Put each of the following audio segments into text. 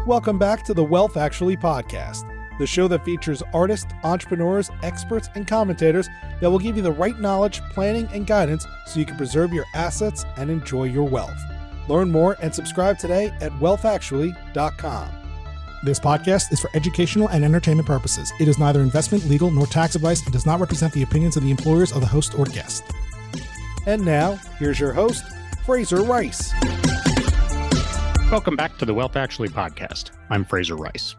Welcome back to the Wealth Actually podcast, the show that features artists, entrepreneurs, experts, and commentators that will give you the right knowledge, planning, and guidance so you can preserve your assets and enjoy your wealth. Learn more and subscribe today at wealthactually.com. This podcast is for educational and entertainment purposes. It is neither investment, legal, nor tax advice and does not represent the opinions of the employers of the host or guest. And now, here's your host, Fraser Rice. Welcome back to the Wealth Actually podcast. I'm Fraser Rice.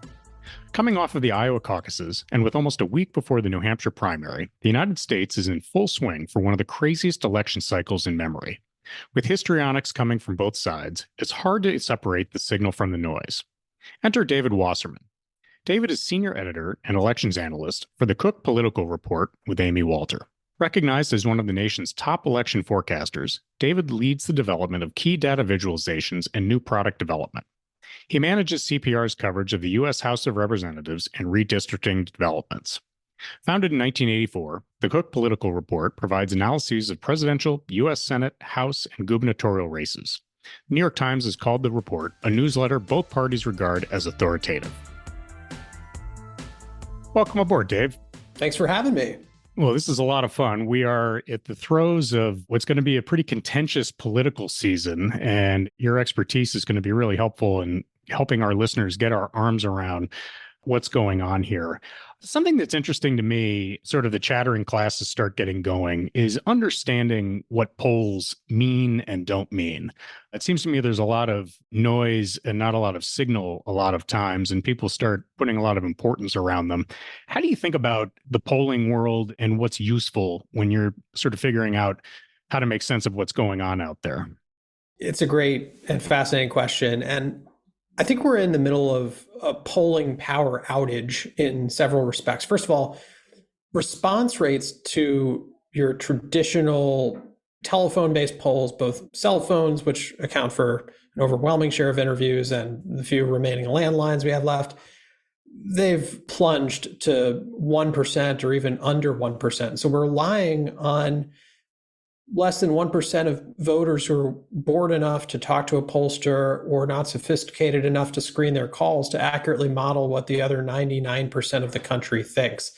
Coming off of the Iowa Caucuses, and with almost a week before the New Hampshire primary, the United States is in full swing for one of the craziest election cycles in memory. With histrionics coming from both sides, it's hard to separate the signal from the noise. Enter David Wasserman. David is senior editor and elections analyst for the Cook Political Report with Amy Walter. Recognized as one of the nation's top election forecasters, David leads the development of key data visualizations and new product development. He manages CPR's coverage of the U.S. House of Representatives and redistricting developments. Founded in 1984, the Cook Political Report provides analyses of presidential, U.S. Senate, House, and gubernatorial races. The New York Times has called the report a newsletter both parties regard as authoritative. Welcome aboard, Dave. Thanks for having me. Well, this is a lot of fun. We are at the throes of what's going to be a pretty contentious political season, and your expertise is going to be really helpful in helping our listeners get our arms around what's going on here. Something that's interesting to me, sort of the chattering classes start getting going, is understanding what polls mean and don't mean. It seems to me there's a lot of noise and not a lot of signal a lot of times, and people start putting a lot of importance around them. How do you think about the polling world and what's useful when you're sort of figuring out how to make sense of what's going on out there? It's a great and fascinating question. And I think we're in the middle of a polling power outage in several respects. First of all, response rates to your traditional telephone-based polls, both cell phones, which account for an overwhelming share of interviews, and the few remaining landlines we have left, they've plunged to 1% or even under 1%. So we're relying on less than 1% of voters who are bored enough to talk to a pollster or not sophisticated enough to screen their calls to accurately model what the other 99% of the country thinks.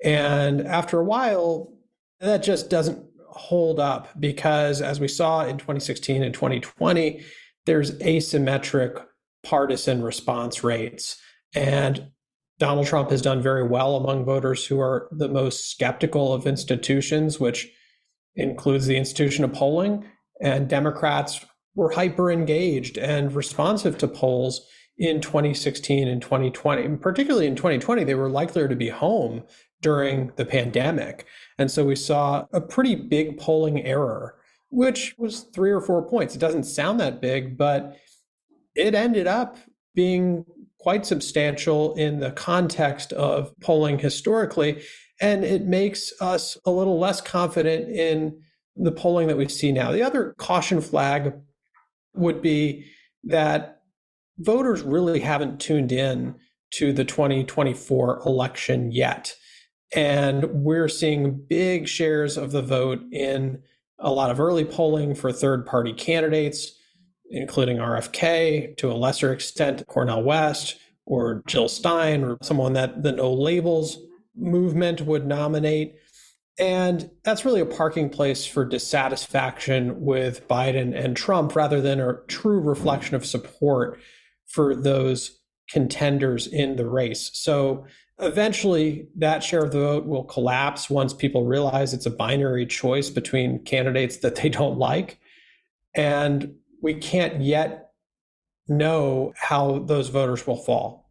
And after a while, that just doesn't hold up because, as we saw in 2016 and 2020, there's asymmetric partisan response rates. And Donald Trump has done very well among voters who are the most skeptical of institutions, which includes the institution of polling, and Democrats were hyper engaged and responsive to polls in 2016 and 2020. And particularly in 2020, they were likelier to be home during the pandemic. And so we saw a pretty big polling error, which was 3 or 4 points. It doesn't sound that big, but it ended up being quite substantial in the context of polling historically. And it makes us a little less confident in the polling that we see now. The other caution flag would be that voters really haven't tuned in to the 2024 election yet. And we're seeing big shares of the vote in a lot of early polling for third-party candidates, including RFK, to a lesser extent, Cornel West or Jill Stein, or someone that the No Labels movement would nominate. And that's really a parking place for dissatisfaction with Biden and Trump rather than a true reflection of support for those contenders in the race. So eventually that share of the vote will collapse once people realize it's a binary choice between candidates that they don't like. And we can't yet know how those voters will fall.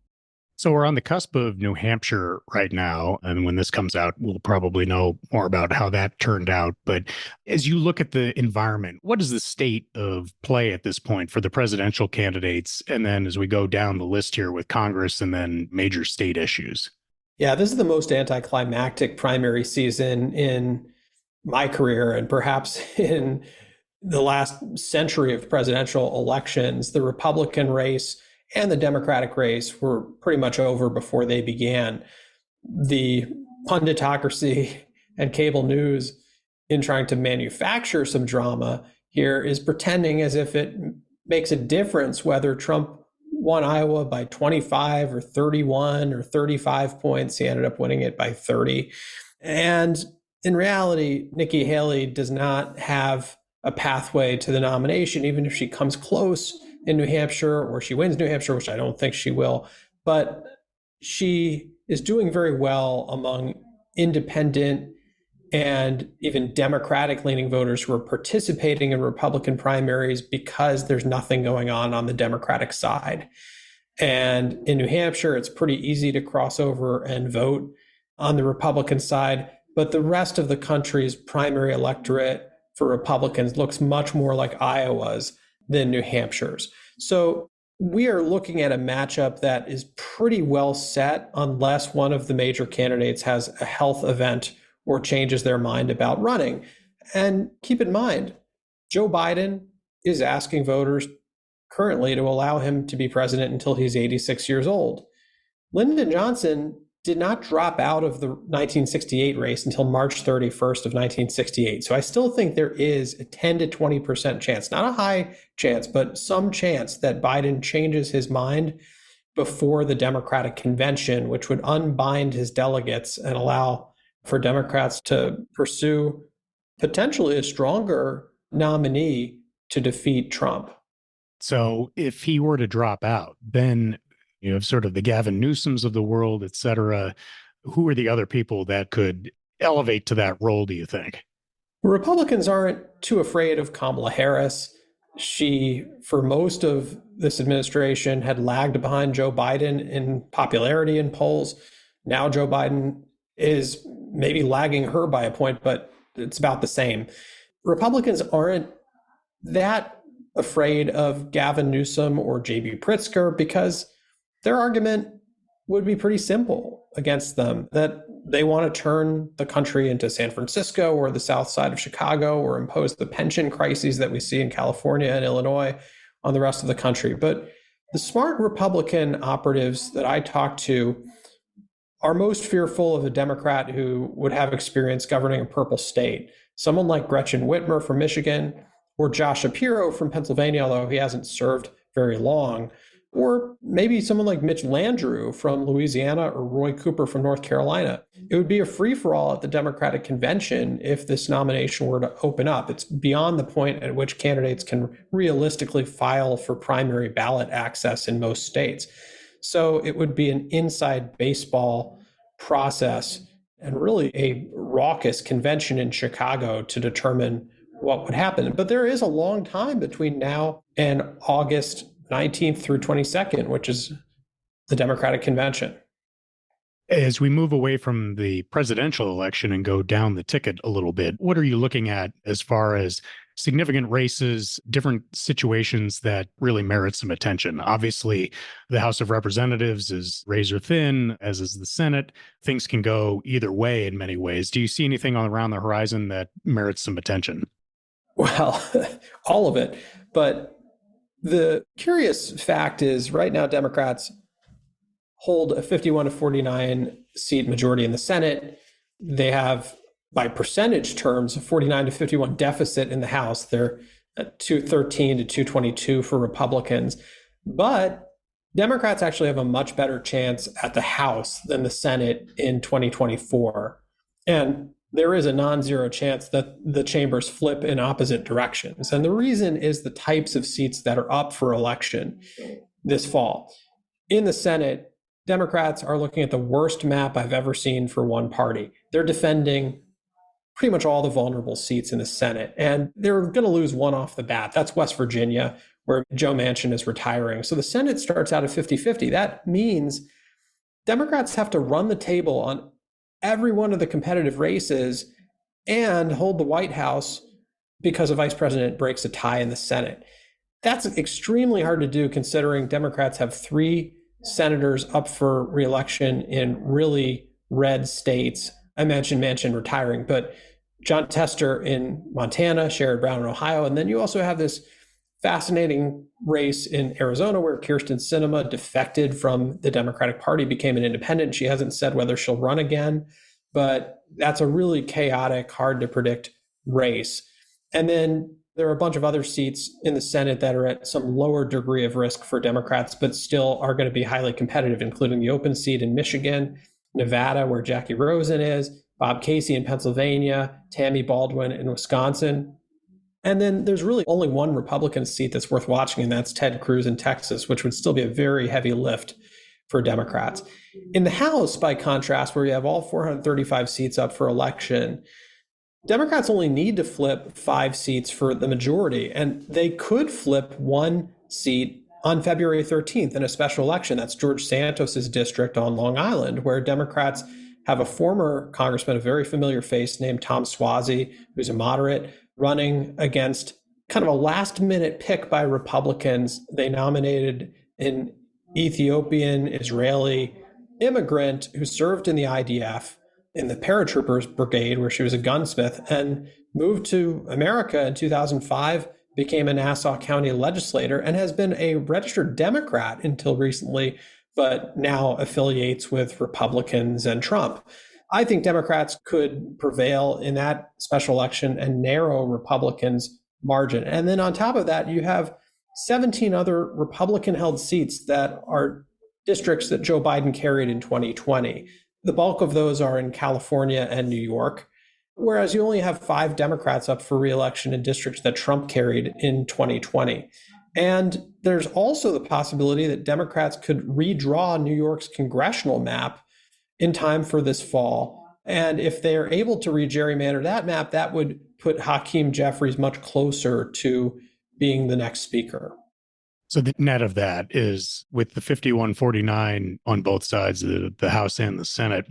So we're on the cusp of New Hampshire right now. And when this comes out, we'll probably know more about how that turned out. But as you look at the environment, what is the state of play at this point for the presidential candidates? And then as we go down the list here with Congress and then major state issues. Yeah, this is the most anticlimactic primary season in my career and perhaps in the last century of presidential elections. The Republican race and the Democratic race were pretty much over before they began. The punditocracy and cable news, in trying to manufacture some drama here, is pretending as if it makes a difference whether Trump won Iowa by 25 or 31 or 35 points. He ended up winning it by 30. And in reality, Nikki Haley does not have a pathway to the nomination, even if she comes close in New Hampshire or she wins New Hampshire, which I don't think she will. But she is doing very well among independent and even Democratic leaning voters who are participating in Republican primaries because there's nothing going on the Democratic side. And in New Hampshire, it's pretty easy to cross over and vote on the Republican side. But the rest of the country's primary electorate for Republicans looks much more like Iowa's than New Hampshire's. So we are looking at a matchup that is pretty well set unless one of the major candidates has a health event or changes their mind about running. And keep in mind, Joe Biden is asking voters currently to allow him to be president until he's 86 years old. Lyndon Johnson did not drop out of the 1968 race until March 31st of 1968. So I still think there is a 10 to 20% chance, not a high chance, but some chance that Biden changes his mind before the Democratic convention, which would unbind his delegates and allow for Democrats to pursue potentially a stronger nominee to defeat Trump. So if he were to drop out, then you have sort of the Gavin Newsoms of the world, et cetera. Who are the other people that could elevate to that role, do you think? Republicans aren't too afraid of Kamala Harris. She, for most of this administration, had lagged behind Joe Biden in popularity in polls. Now Joe Biden is maybe lagging her by a point, but it's about the same. Republicans aren't that afraid of Gavin Newsom or J.B. Pritzker because their argument would be pretty simple against them, that they want to turn the country into San Francisco or the south side of Chicago or impose the pension crises that we see in California and Illinois on the rest of the country. But the smart Republican operatives that I talk to are most fearful of a Democrat who would have experience governing a purple state. Someone like Gretchen Whitmer from Michigan or Josh Shapiro from Pennsylvania, although he hasn't served very long, or maybe someone like Mitch Landrieu from Louisiana or Roy Cooper from North Carolina. It would be a free-for-all at the Democratic convention if this nomination were to open up. It's beyond the point at which candidates can realistically file for primary ballot access in most states. So it would be an inside baseball process and really a raucous convention in Chicago to determine what would happen. But there is a long time between now and August 19th through 22nd, which is the Democratic convention. As we move away from the presidential election and go down the ticket a little bit, what are you looking at as far as significant races, different situations that really merit some attention? Obviously, the House of Representatives is razor thin, as is the Senate. Things can go either way in many ways. Do you see anything around the horizon that merits some attention? Well, all of it. But the curious fact is right now, Democrats hold a 51 to 49 seat majority in the Senate. They have, by percentage terms, a 49 to 51 deficit in the House. They're at 213 to 222 for Republicans. But Democrats actually have a much better chance at the House than the Senate in 2024. And there is a non-zero chance that the chambers flip in opposite directions. And the reason is the types of seats that are up for election this fall. In the Senate, Democrats are looking at the worst map I've ever seen for one party. They're defending pretty much all the vulnerable seats in the Senate, and they're going to lose one off the bat. That's West Virginia, where Joe Manchin is retiring. So the Senate starts out at 50-50. That means Democrats have to run the table on every one of the competitive races and hold the White House because a vice president breaks a tie in the Senate. That's extremely hard to do considering Democrats have 3 senators up for re-election in really red states. I mentioned Manchin retiring, but John Tester in Montana, Sherrod Brown in Ohio, and then you also have this fascinating race in Arizona where Kyrsten Sinema defected from the Democratic Party, became an independent. She hasn't said whether she'll run again, but that's a really chaotic, hard to predict race. And then There are a bunch of other seats in the Senate that are at some lower degree of risk for Democrats, but still are going to be highly competitive, including the open seat in Michigan, Nevada, where Jackie Rosen is, Bob Casey in Pennsylvania, Tammy Baldwin in Wisconsin. And then there's really only one Republican seat that's worth watching, and that's Ted Cruz in Texas, which would still be a very heavy lift for Democrats. In the House, by contrast, where you have all 435 seats up for election, Democrats only need to flip 5 seats for the majority, and they could flip 1 seat on February 13th in a special election. That's George Santos's district on Long Island, where Democrats have a former congressman, a very familiar face named Tom Suozzi, who's a moderate, running against kind of a last-minute pick by Republicans. They nominated an Ethiopian Israeli immigrant who served in the IDF in the paratroopers brigade, where she was a gunsmith, and moved to America in 2005, became a Nassau County legislator, and has been a registered Democrat until recently, but now affiliates with Republicans and Trump. I think Democrats could prevail in that special election and narrow Republicans' margin. And then on top of that, you have 17 other Republican-held seats that are districts that Joe Biden carried in 2020. The bulk of those are in California and New York, whereas you only have 5 Democrats up for re-election in districts that Trump carried in 2020. And there's also the possibility that Democrats could redraw New York's congressional map in time for this fall. And if they're able to re-gerrymander that map, that would put Hakeem Jeffries much closer to being the next speaker. So the net of that is, with the 51-49 on both sides of the House and the Senate,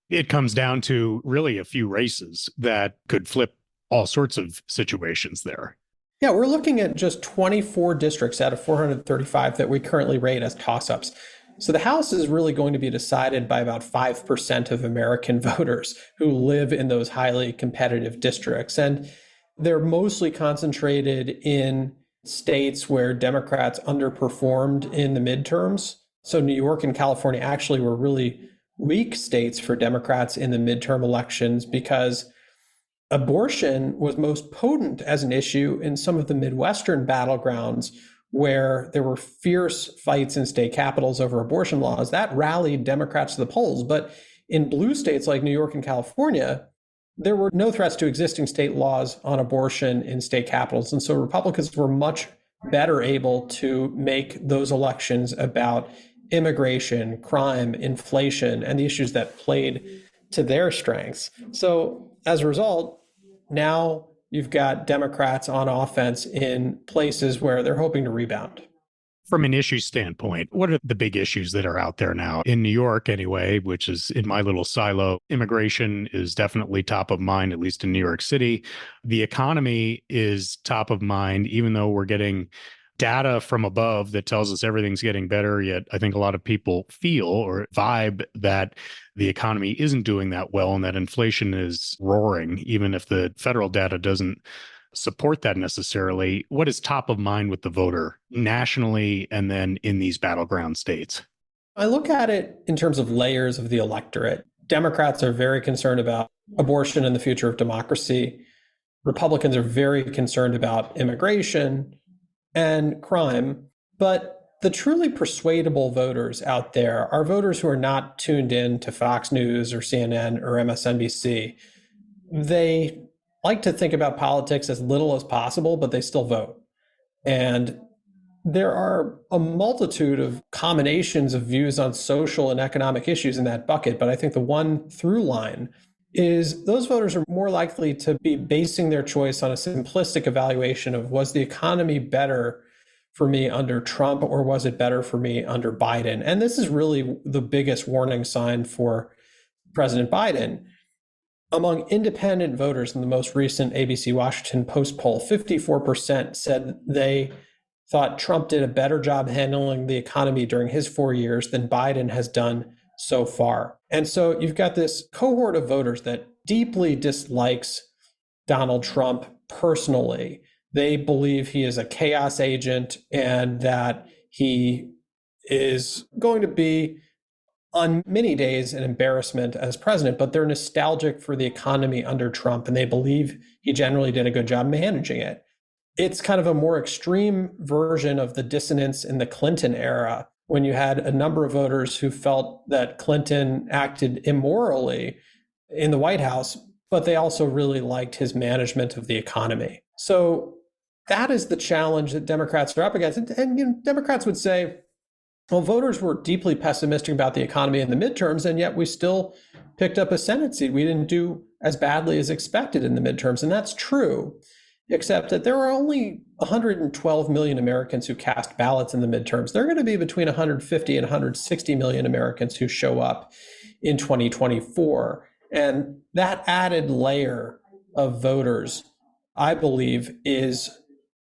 it comes down to really a few races that could flip all sorts of situations there. Yeah, we're looking at just 24 districts out of 435 that we currently rate as toss-ups. So the House is really going to be decided by about 5% of American voters who live in those highly competitive districts. And they're mostly concentrated in states where Democrats underperformed in the midterms. So New York and California actually were really weak states for Democrats in the midterm elections because abortion was most potent as an issue in some of the Midwestern battlegrounds where there were fierce fights in state capitals over abortion laws. That rallied Democrats to the polls. But in blue states like New York and California, there were no threats to existing state laws on abortion in state capitals. And so Republicans were much better able to make those elections about immigration, crime, inflation, and the issues that played to their strengths. So as a result, now you've got Democrats on offense in places where they're hoping to rebound. From an issue standpoint, what are the big issues that are out there now? In New York, anyway, which is in my little silo, immigration is definitely top of mind, at least in New York City. The economy is top of mind, even though we're getting data from above that tells us everything's getting better. Yet I think a lot of people feel or vibe that the economy isn't doing that well and that inflation is roaring, even if the federal data doesn't support that necessarily. What is top of mind with the voter nationally and then in these battleground states? I look at it in terms of layers of the electorate. Democrats are very concerned about abortion and the future of democracy. Republicans are very concerned about immigration and crime. But the truly persuadable voters out there are voters who are not tuned in to Fox News or CNN or MSNBC. They like to think about politics as little as possible, but they still vote. And there are a multitude of combinations of views on social and economic issues in that bucket. But I think the one through line is those voters are more likely to be basing their choice on a simplistic evaluation of, was the economy better for me under Trump or was it better for me under Biden? And this is really the biggest warning sign for President Biden. Among independent voters in the most recent ABC Washington Post poll, 54% said they thought Trump did a better job handling the economy during his 4 years than Biden has done so far. And so you've got this cohort of voters that deeply dislikes Donald Trump personally. They believe he is a chaos agent and that he is going to be, on many days, an embarrassment as president, but they're nostalgic for the economy under Trump, and they believe he generally did a good job managing it. It's kind of a more extreme version of the dissonance in the Clinton era, when you had a number of voters who felt that Clinton acted immorally in the White House, but they also really liked his management of the economy. So that is the challenge that Democrats are up against. And Democrats would say, well, voters were deeply pessimistic about the economy in the midterms, and yet we still picked up a Senate seat. We didn't do as badly as expected in the midterms, and that's true, except that there are only 112 million Americans who cast ballots in the midterms. There are going to be between 150 and 160 million Americans who show up in 2024. And that added layer of voters, I believe, is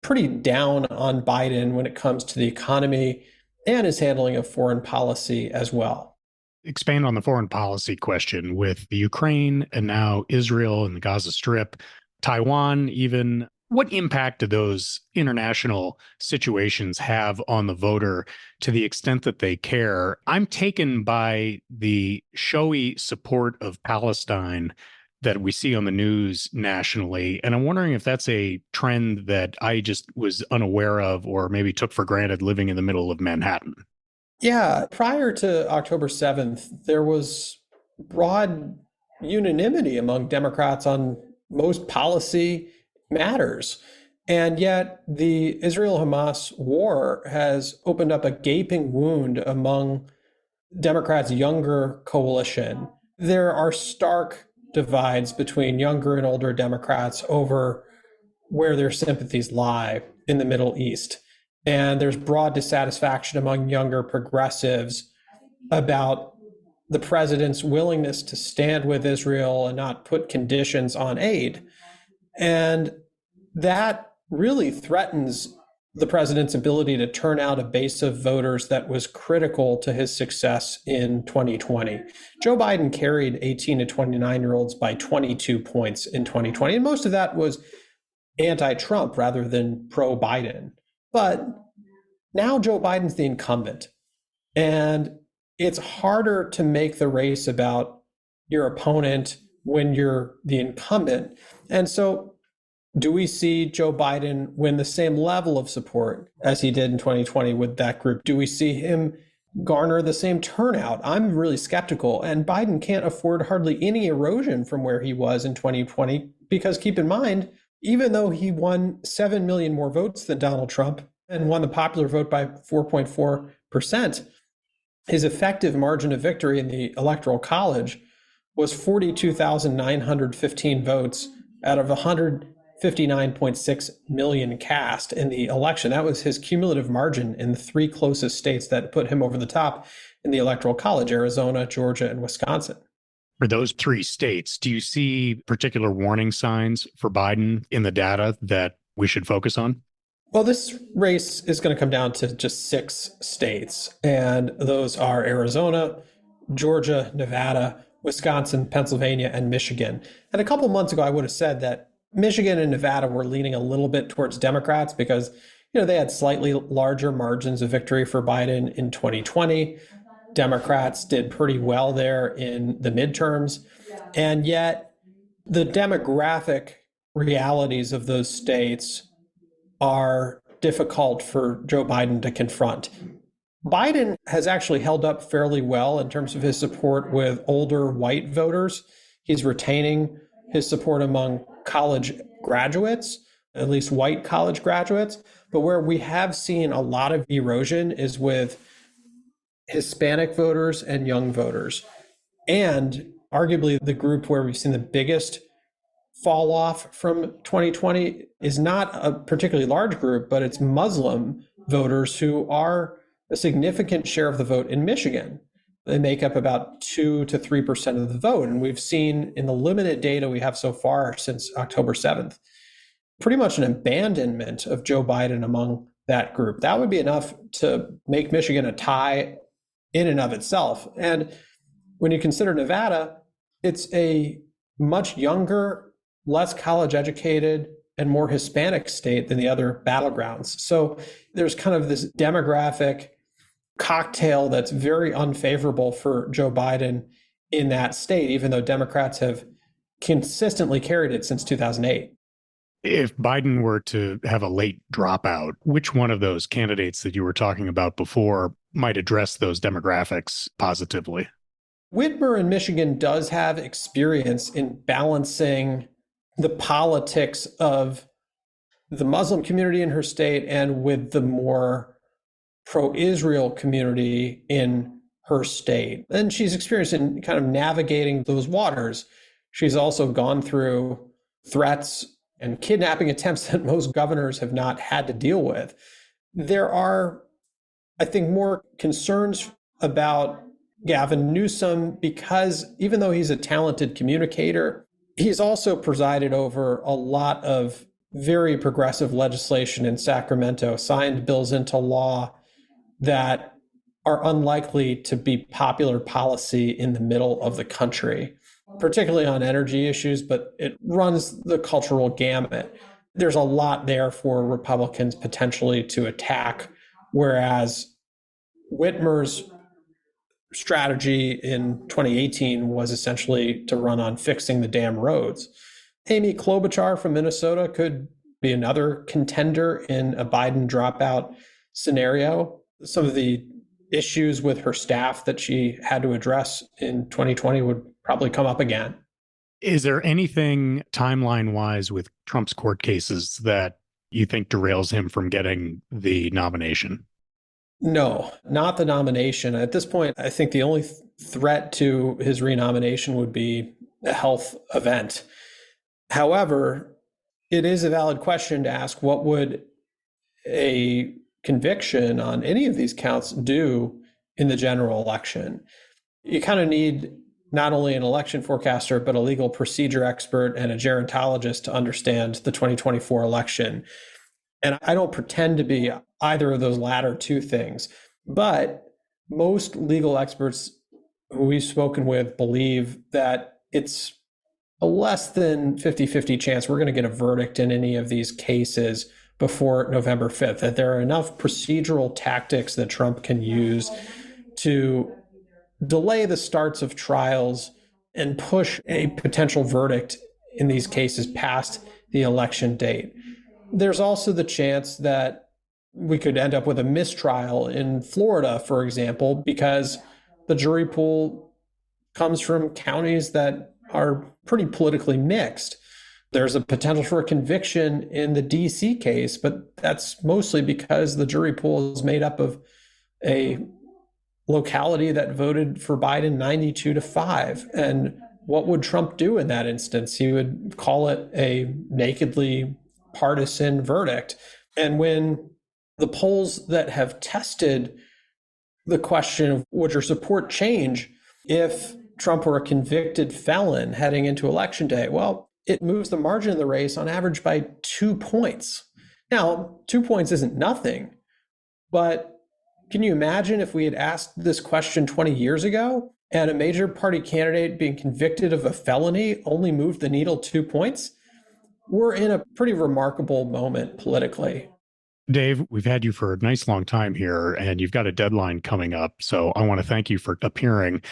pretty down on Biden when it comes to the economy and his handling of foreign policy as well. Expand on the foreign policy question with the Ukraine and now Israel and the Gaza Strip, Taiwan even. What impact do those international situations have on the voter to the extent that they care? I'm taken by the showy support of Palestine that we see on the news nationally. And I'm wondering if that's a trend that I just was unaware of or maybe took for granted living in the middle of Manhattan. Yeah, prior to October 7th, there was broad unanimity among Democrats on most policy matters. And yet the Israel-Hamas war has opened up a gaping wound among Democrats' younger coalition. There are stark divides between younger and older Democrats over where their sympathies lie in the Middle East. And there's broad dissatisfaction among younger progressives about the president's willingness to stand with Israel and not put conditions on aid. And that really threatens the president's ability to turn out a base of voters that was critical to his success in 2020. Joe Biden carried 18 to 29-year-olds by 22 points in 2020, and most of that was anti-Trump rather than pro-Biden. But now Joe Biden's the incumbent, and it's harder to make the race about your opponent when you're the incumbent. And so do we see Joe Biden win the same level of support as he did in 2020 with that group? Do we see him garner the same turnout? I'm really skeptical. And Biden can't afford hardly any erosion from where he was in 2020, because keep in mind, even though he won 7 million more votes than Donald Trump and won the popular vote by 4.4%, his effective margin of victory in the Electoral College was 42,915 votes out of 159.6 million cast in the election. That was his cumulative margin in the three closest states that put him over the top in the Electoral College: Arizona, Georgia, and Wisconsin. For those three states, do you see particular warning signs for Biden in the data that we should focus on? Well, this race is going to come down to just 6 states, and those are Arizona, Georgia, Nevada, Wisconsin, Pennsylvania, and Michigan. And a couple months ago, I would have said that Michigan and Nevada were leaning a little bit towards Democrats because, they had slightly larger margins of victory for Biden in 2020. Democrats did pretty well there in the midterms. And yet the demographic realities of those states are difficult for Joe Biden to confront. Biden has actually held up fairly well in terms of his support with older white voters. He's retaining his support among college graduates, at least white college graduates. But where we have seen a lot of erosion is with Hispanic voters and young voters. And arguably the group where we've seen the biggest fall off from 2020 is not a particularly large group, but it's Muslim voters who are a significant share of the vote in Michigan. They make up about 2 to 3% of the vote. And we've seen in the limited data we have so far since October 7th, pretty much an abandonment of Joe Biden among that group. That would be enough to make Michigan a tie in and of itself. And when you consider Nevada, it's a much younger, less college educated, and more Hispanic state than the other battlegrounds. So there's kind of this demographic cocktail that's very unfavorable for Joe Biden in that state, even though Democrats have consistently carried it since 2008. If Biden were to have a late dropout, which one of those candidates that you were talking about before might address those demographics positively? Whitmer in Michigan does have experience in balancing the politics of the Muslim community in her state and with the more pro-Israel community in her state. And she's experienced in kind of navigating those waters. She's also gone through threats and kidnapping attempts that most governors have not had to deal with. There are, I think, more concerns about Gavin Newsom because even though he's a talented communicator, he's also presided over a lot of very progressive legislation in Sacramento, signed bills into law that are unlikely to be popular policy in the middle of the country, particularly on energy issues, but it runs the cultural gamut. There's a lot there for Republicans potentially to attack, whereas Whitmer's strategy in 2018 was essentially to run on fixing the damn roads. Amy Klobuchar from Minnesota could be another contender in a Biden dropout scenario. Some of the issues with her staff that she had to address in 2020 would probably come up again. Is there anything timeline-wise with Trump's court cases that you think derails him from getting the nomination? No, not the nomination. At this point, I think the only threat to his renomination would be a health event. However, it is a valid question to ask, what would a conviction on any of these counts do in the general election? You kind of need not only an election forecaster, but a legal procedure expert and a gerontologist to understand the 2024 election. And I don't pretend to be either of those latter two things, but most legal experts who we've spoken with believe that it's a less than 50-50 chance we're going to get a verdict in any of these cases before November 5th, that there are enough procedural tactics that Trump can use to delay the starts of trials and push a potential verdict in these cases past the election date. There's also the chance that we could end up with a mistrial in Florida, for example, because the jury pool comes from counties that are pretty politically mixed. There's a potential for a conviction in the DC case, but that's mostly because the jury pool is made up of a locality that voted for Biden 92-5. And what would Trump do in that instance? He would call it a nakedly partisan verdict. And when the polls that have tested the question of would your support change if Trump were a convicted felon heading into election day, well, it moves the margin of the race on average by 2 points. Now, 2 points isn't nothing, but can you imagine if we had asked this question 20 years ago and a major party candidate being convicted of a felony only moved the needle 2 points? We're in a pretty remarkable moment politically. Dave, we've had you for a nice long time here, and you've got a deadline coming up. So I want to thank you for appearing.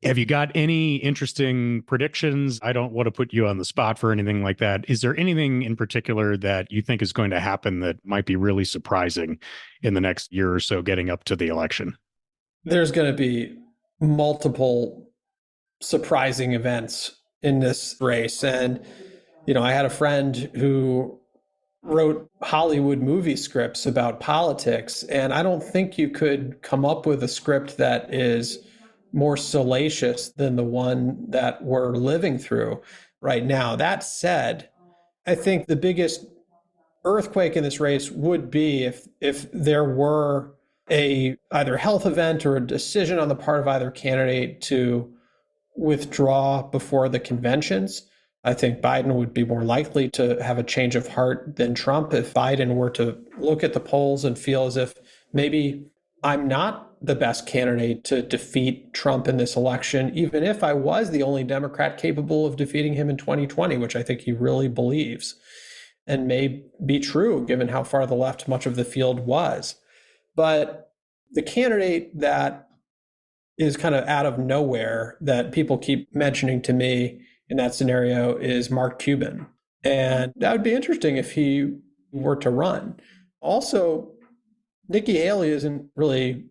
Have you got any interesting predictions? I don't want to put you on the spot for anything like that. Is there anything in particular that you think is going to happen that might be really surprising in the next year or so getting up to the election? There's going to be multiple surprising events in this race. And, I had a friend who wrote Hollywood movie scripts about politics, and I don't think you could come up with a script that is more salacious than the one that we're living through right now. That said, I think the biggest earthquake in this race would be if there were a either health event or a decision on the part of either candidate to withdraw before the conventions. I think Biden would be more likely to have a change of heart than Trump if Biden were to look at the polls and feel as if maybe I'm not the best candidate to defeat Trump in this election, even if I was the only Democrat capable of defeating him in 2020, which I think he really believes and may be true given how far the left much of the field was. But the candidate that is kind of out of nowhere that people keep mentioning to me in that scenario is Mark Cuban. And that would be interesting if he were to run. Also, Nikki Haley isn't really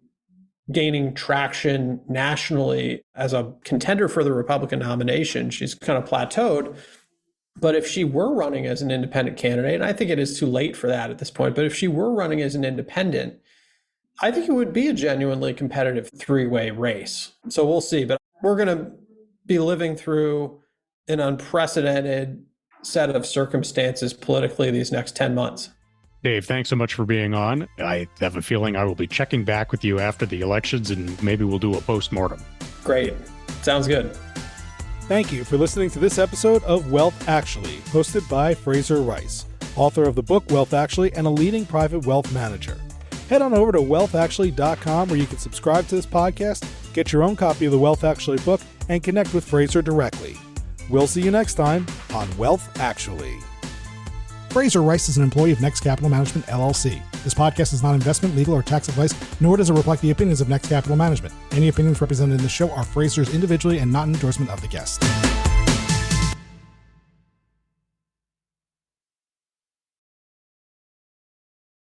gaining traction nationally as a contender for the Republican nomination. She's kind of plateaued. But if she were running as an independent candidate, and I think it is too late for that at this point, but if she were running as an independent, I think it would be a genuinely competitive three-way race. So we'll see. But we're going to be living through an unprecedented set of circumstances politically these next 10 months. Dave, thanks so much for being on. I have a feeling I will be checking back with you after the elections, and maybe we'll do a post-mortem. Great. Sounds good. Thank you for listening to this episode of Wealth Actually, hosted by Fraser Rice, author of the book Wealth Actually and a leading private wealth manager. Head on over to wealthactually.com where you can subscribe to this podcast, get your own copy of the Wealth Actually book, and connect with Fraser directly. We'll see you next time on Wealth Actually. Fraser Rice is an employee of Next Capital Management, LLC. This podcast is not investment, legal, or tax advice, nor does it reflect the opinions of Next Capital Management. Any opinions represented in this show are Fraser's individually and not an endorsement of the guest.